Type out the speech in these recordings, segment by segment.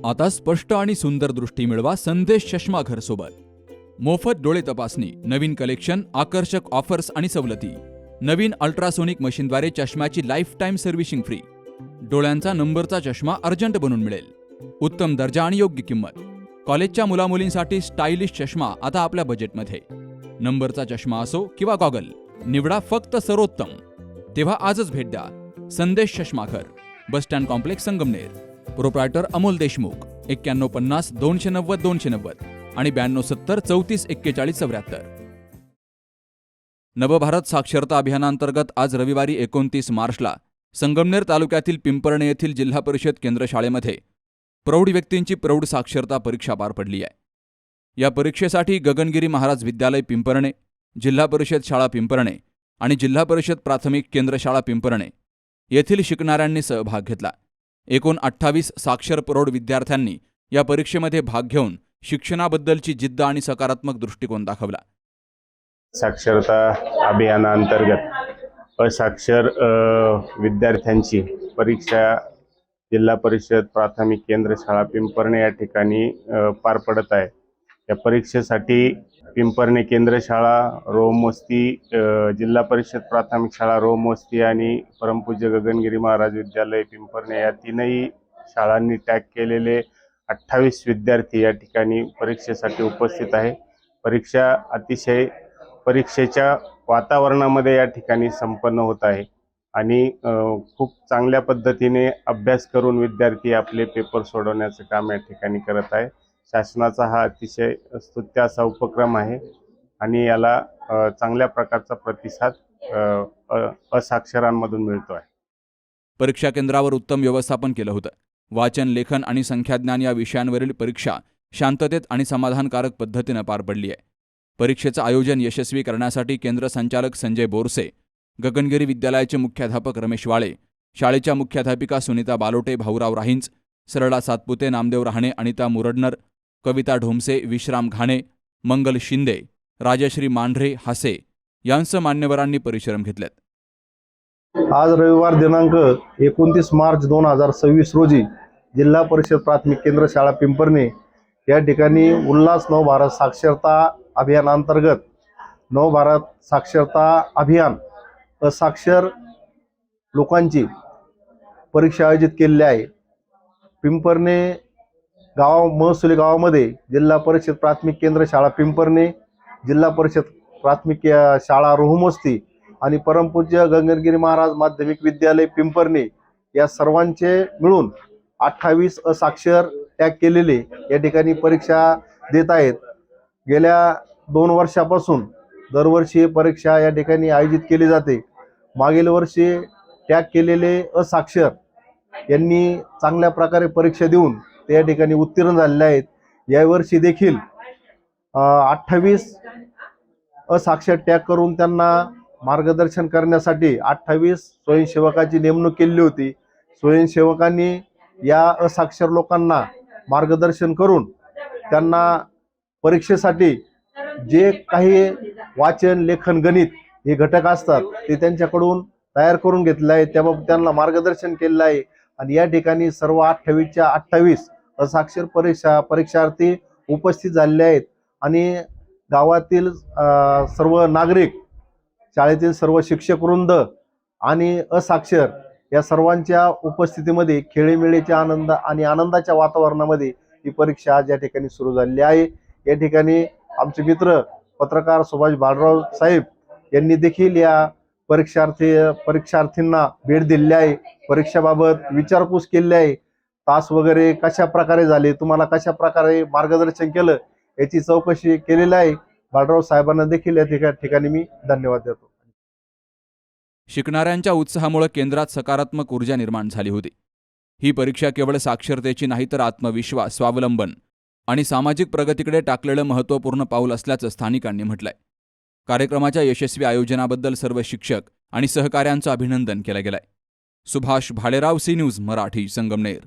आता स्पष्ट आणि सुंदर दृष्टी मिळवा संदेश चष्मा घर सोबत. मोफत डोळे तपासणी, नवीन कलेक्शन, आकर्षक ऑफर्स आणि सवलती. नवीन अल्ट्रासोनिक मशीनद्वारे चष्म्याची लाईफ टाईम सर्व्हिसिंग फ्री. डोळ्यांचा नंबरचा चष्मा अर्जंट बनून मिळेल. उत्तम दर्जा आणि योग्य किंमत. कॉलेजच्या मुलामुलींसाठी स्टायलिश चष्मा आता आपल्या बजेटमध्ये. नंबरचा चष्मा असो किंवा गॉगल, निवडा फक्त सर्वोत्तम. तेव्हा आजच भेट द्या Sandesh Chashmaghar, bus stand complex, Sangamner. Proprietor Amol Deshmukh. 9150 290 290 आणि 9270 34 41 74. नवभारत साक्षरता अभियानांतर्गत आज रविवारी 29 मार्चला संगमनेर तालुक्यातील पिंपरणे येथील जिल्हा परिषद केंद्र शाळेमध्ये प्रौढ व्यक्तींची प्रौढ साक्षरता परीक्षा पार पडली आहे. या परीक्षेसाठी गगनगिरी महाराज विद्यालय पिंपरणे, जिल्हा परिषद शाळा पिंपरणे आणि जिल्हा परिषद प्राथमिक केंद्र शाळा पिंपरणे येथील शिकणाऱ्यांनी सहभाग घेतला. एकूण 28 साक्षर प्रौढ विद्यार्थ्यांनी या परीक्षेमध्ये भाग घेऊन शिक्षणाबद्दलची जिद्द आणि सकारात्मक दृष्टिकोन दाखवला. साक्षरता अभियानांतर्गत असाक्षर विद्यार्थ्यांची परीक्षा जिल्हा परिषद प्राथमिक केंद्र शाळा पिंपरणे या ठिकाणी पार पडत आहे. या परीक्षेसाठी पिंपरणे केंद्र शाळा, रोमवस्ती, जिल्हा परिषद प्राथमिक शाळा रोमवस्ती आणि परमपूज्य गगनगिरी महाराज विद्यालय पिंपरणे या तीनही शाळांनी टॅग केलेले 28 विद्यार्थी या ठिकाणी परीक्षेसाठी उपस्थित आहे. परीक्षा अतिशय परीक्षेच्या वातावरणामध्ये या ठिकाणी संपन्न होत आहे आणि खूप चांगल्या पद्धतीने अभ्यास करून विद्यार्थी आपले पेपर सोडवण्याचं काम या ठिकाणी करत आहे. शासनाचा हा अतिशय स्तुत्य असा उपक्रम आहे आणि याला चांगल्या प्रकारचा प्रतिसाद असाक्षरांमधून मिळतो आहे. परीक्षा केंद्रावर उत्तम व्यवस्थापन केलं होतं. वाचन, लेखन आणि संख्याज्ञान या विषयांवरील परीक्षा शांततेत आणि समाधानकारक पद्धतीनं पार पडली आहे. परीक्षेचं आयोजन यशस्वी करण्यासाठी केंद्र संचालक संजय बोरसे, गगनगिरी विद्यालयाचे मुख्याध्यापक रमेश वाळे, शाळेच्या मुख्याध्यापिका सुनीता बालोटे, भाऊराव राहिंच, सरळा सातपुते, नामदेव रहाणे, अनिता मुरडनर, कविता ढोमसे, विश्राम घाणे, मंगल शिंदे, राजश्री मांढरे हासे यांसह मान्यवरांनी परिश्रम घेतलेत. आज रविवार दिनांक 29 मार्च 2026 रोजी जिल्हा परिषद प्राथमिक केंद्र शाळा पिंपरणे या ठिकाणी उल्हास नवभारत साक्षरता अभियानांतर्गत नवभारत साक्षरता अभियान असाक्षर लोकांची परीक्षा आयोजित केलेली आहे. पिंपरणे महसुली गावामध्ये जिल्हा परिषद प्राथमिक केंद्र शाळा पिंपरणे, जिल्हा परिषद प्राथमिक शाळा रोहमवस्ती आणि परमपूज्य गगनगिरी महाराज माध्यमिक विद्यालय पिंपरणे या सर्वांचे मिळून 28 असाक्षर टॅग केलेले या ठिकाणी परीक्षा देत आहेत. गेल्या 2 वर्षापासून दरवर्षी परीक्षा या ठिकाणी आयोजित केली जाते. मागील वर्षी टॅग केलेले असाक्षर यांनी चांगल्या प्रकारे परीक्षा देऊन ते या ठिकाणी उत्तीर्ण झालेले आहेत. यावर्षी देखील 28 असाक्षर टॅग करून त्यांना मार्गदर्शन करण्यासाठी 28 स्वयंसेवकाची नेमणूक केली होती. स्वयंसेवकांनी या असाक्षर लोकांना मार्गदर्शन करून त्यांना परीक्षेसाठी जे काही वाचन, लेखन, गणित हे घटक असतात ते त्यांच्याकडून तयार करून घेतले आहे. त्याबाबत त्यांना मार्गदर्शन केलेलं आहे आणि या ठिकाणी सर्व 28च्या 28 असाक्षर परीक्षार्थी उपस्थित झालेले आहेत आणि गावातील सर्व नागरिक, शाळेतील सर्व शिक्षक वृंद आणि असाक्षर या सर्वांच्या उपस्थितीमध्ये खेळीमेळीच्या आनंद आणि आनंदाच्या वातावरणामध्ये ही परीक्षा आज या ठिकाणी सुरू झालेली आहे. या ठिकाणी आमचे मित्र पत्रकार सुभाष बाळराव साहेब यांनी देखील या परीक्षार्थींना भेट दिलेली आहे. परीक्षेबाबत विचारपूस केली आहे. तास वगैरे कशा प्रकारे झाले, तुम्हाला कशा प्रकारे मार्गदर्शन केलं याची चौकशी केलेली आहे. बाळराव साहेबांना देखील या ठिकाणी मी धन्यवाद देतो. शिकणाऱ्यांच्या उत्साहामुळे केंद्रात सकारात्मक ऊर्जा निर्माण झाली होती. ही परीक्षा केवळ साक्षरतेची नाही तर आत्मविश्वास, स्वावलंबन आणि सामाजिक प्रगतीकडे टाकलेलं महत्त्वपूर्ण पाऊल असल्याचं स्थानिकांनी म्हटलंय. कार्यक्रमाच्या यशस्वी आयोजनाबद्दल सर्व शिक्षक आणि सहकाऱ्यांचं अभिनंदन केलं गेलंय. Subhash Bhalerao, C news Marathi, Sangamner.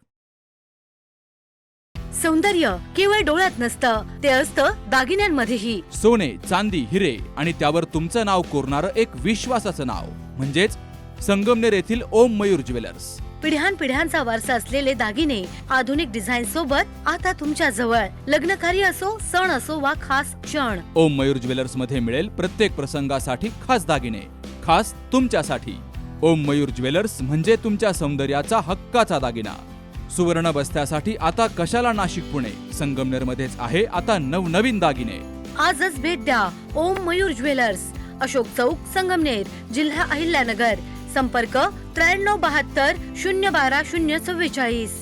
सौंदर्य केवळ डोळ्यात नसतं, ते असतं दागिन्यांमध्येही. सोने, चांदी, हिरे आणि त्यावर तुमचं नाव कोरणारं एक विश्वासाचं नाव म्हणजेच संगमनेर येथील ओम मयूर ज्वेलर्स. पिढ्यानपिढ्यांचा वारसा असलेले दागिने आधुनिक डिझाईन सोबत आता तुमच्या जवळ. लग्न कार्य असो, सण असो वा खास क्षण, ओम मयूर ज्वेलर्स मध्ये मिळेल प्रत्येक प्रसंगासाठी खास दागिने, खास तुमच्यासाठी. ओम मयूर ज्वेलर्स म्हणजे तुमच्या सौंदर्याचा हक्काचा दागिना. सुवर्ण बस्त्यासाठी आता कशाला नाशिक पुणे, संगमनेर मध्येच आहे आता नवनवीन दागिने. आजच भेट द्या ओम मयूर ज्वेलर्स, अशोक चौक, संगमनेर, जिल्हा अहिल्यानगर. संपर्क 9372 012 044.